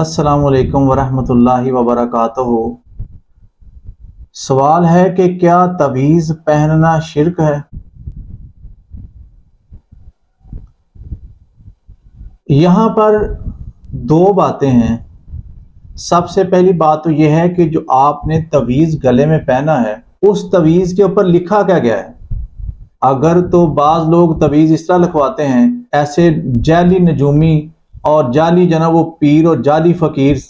अस्सलामु अलैकुम वरहमतुल्लाहि वबरकातुहू। सवाल है कि क्या तवीज़ पहनना शिर्क है? यहाँ पर दो बातें हैं। सबसे पहली बात तो यह है कि जो आपने तवीज़ गले में पहना है उस तवीज़ के ऊपर लिखा क्या गया है। अगर तो बाज़ लोग तवीज़ इस तरह लिखवाते हैं, ऐसे जाली नजूमी और जाली जना वो पीर और जाली फ़कीर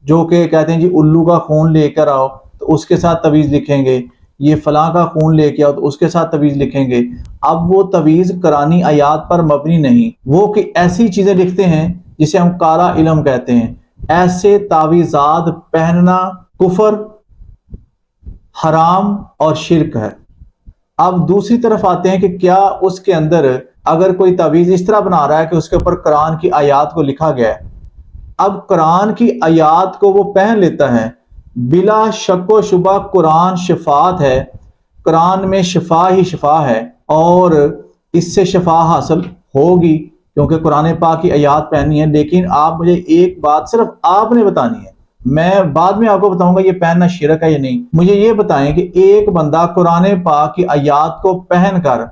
जो कि कहते हैं जी उल्लू का खून लेकर आओ तो उसके साथ तवीज़ लिखेंगे, ये फ़लाँ का खून लेके आओ तो उसके साथ तवीज़ लिखेंगे। अब वो तवीज़ कुरानी आयात पर मबनी नहीं, वो कि ऐसी चीज़ें लिखते हैं जिसे हम काला इल्म कहते हैं। ऐसे तावीज़ात पहनना कुफर, हराम और शिर्क है। अब दूसरी तरफ आते हैं कि क्या उसके अंदर अगर कोई तावीज़ इस तरह बना रहा है कि उसके ऊपर कुरान की आयात को लिखा गया है, अब कुरान की आयात को वो पहन लेता है, बिला शक व शुबा कुरान शिफात है, कुरान में शिफा ही शिफा है और इससे शिफा हासिल होगी क्योंकि कुरान पाक की आयात पहननी है। लेकिन आप मुझे एक बात सिर्फ आपने बतानी है, मैं बाद में आपको बताऊंगा ये पहनना शिरक है या नहीं। मुझे ये बताएं कि एक बंदा कुरान पाक की आयात को पहन कर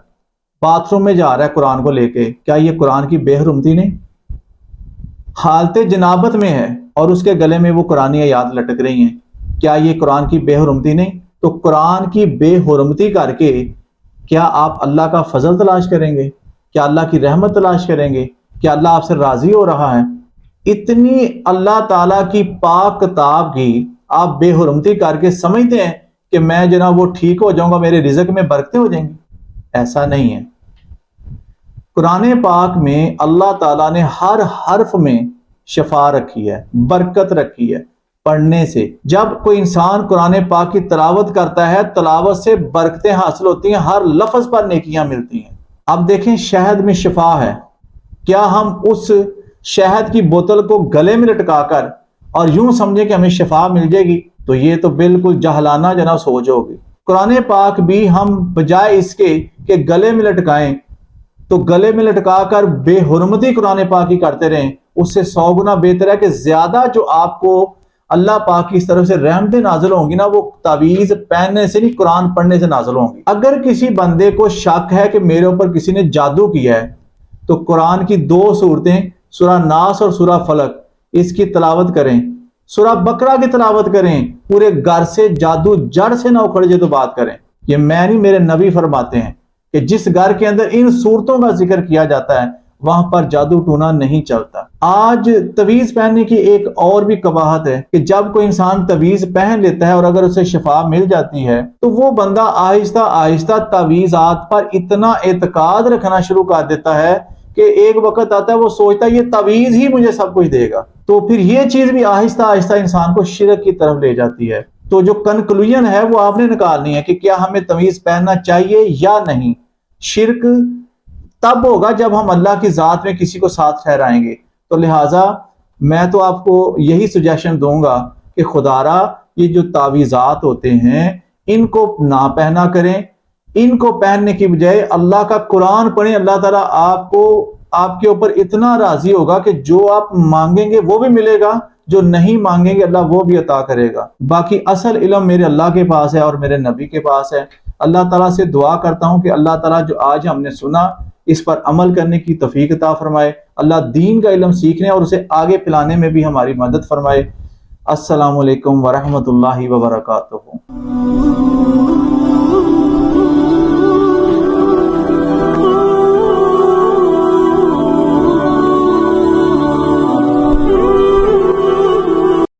बाथरूम में जा रहा है कुरान को लेके, क्या ये कुरान की बेहरुमती नहीं? हालत जनाबत में है और उसके गले में वो कुरानी आयात लटक रही हैं, क्या ये कुरान की बेहरुमती नहीं? तो कुरान की बेहरुमती करके क्या आप अल्लाह का फजल तलाश करेंगे? क्या अल्लाह की रहमत तलाश करेंगे? क्या अल्लाह आपसे राजी हो रहा है? इतनी अल्लाह ताला की पाक किताब की आप बेहुरमती करके समझते हैं कि मैं जनाब वो ठीक हो जाऊंगा, मेरे रिज़्क में बरकतें हो जाएंगी। ऐसा नहीं है। कुरान पाक में अल्लाह ताला ने हर हर्फ में शफा रखी है, बरकत रखी है पढ़ने से। जब कोई इंसान कुरान पाक की तिलावत करता है, तिलावत से बरकतें हासिल होती हैं, हर लफ्ज पर नेकियां मिलती हैं। अब देखें, शहद में शिफा है, क्या हम उस शहद की बोतल को गले में लटकाकर और यूं समझे कि हमें शिफा मिल जाएगी? तो ये तो बिल्कुल जहलाना जना सोच होगी। कुरान पाक भी हम बजाय इसके कि गले में लटकाएं तो गले में लटकाकर बेहुरमती कुरान पाक की करते रहें, उससे 100 गुना बेहतर है कि ज्यादा जो आपको अल्लाह पाक की तरफ से रहमतें नाजिल होंगी ना, वो तावीज़ पहनने से नहीं, कुरान पढ़ने से नाजिल होंगी। अगर किसी बंदे को शक है कि मेरे ऊपर किसी ने जादू किया है तो कुरान की 2 सूरतें सूरा नास और सूरा फलक इसकी तिलावत करें, सूरा बकरा की तिलावत करें, पूरे घर से जादू जड़ से ना उखड़ जाए तो बात करें। ये मैं नहीं, मेरे नबी फरमाते हैं कि जिस घर के अंदर इन सूरतों का जिक्र किया जाता है वहां पर जादू टूना नहीं चलता। आज तवीज़ पहनने की एक और भी कबाहत है कि जब कोई इंसान तवीज़ पहन लेता है और अगर उसे शिफा मिल जाती है तो वो बंदा आहिस्ता आहिस्ता तवीज़ात पर इतना एतकाद रखना शुरू कर देता है कि एक वक्त आता है वो सोचता है ये तवीज़ ही मुझे सब कुछ देगा। तो फिर ये चीज भी आहिस्ता आहिस्ता इंसान को शिरक की तरफ ले जाती है। तो जो कंक्लूजन है वो आपने निकालनी है कि क्या हमें तवीज़ पहनना चाहिए या नहीं। शिरक तब होगा जब हम अल्लाह की जात में किसी को साथ ठहराएंगे। तो लिहाजा मैं तो आपको यही सजेशन दूंगा कि खुदारा ये जो तावीज़ात होते हैं इनको ना पहना करें, इनको पहनने की बजाय अल्लाह का कुरान पढ़ें। अल्लाह ताला आपको आपके ऊपर इतना राजी होगा कि जो आप मांगेंगे वो भी मिलेगा, जो नहीं मांगेंगे अल्लाह वो भी अता करेगा। बाकी असल इल्म मेरे अल्लाह के पास है और मेरे नबी के पास है। अल्लाह ताला से दुआ करता हूं कि अल्लाह ताला जो आज हमने सुना इस पर अमल करने की तौफीक अता फरमाए। अल्लाह दीन का इल्म सीखने और उसे आगे फैलाने में भी हमारी मदद फरमाए। अस्सलामु अलैकुम वरहमतुल्लाहि वबरकातुहू।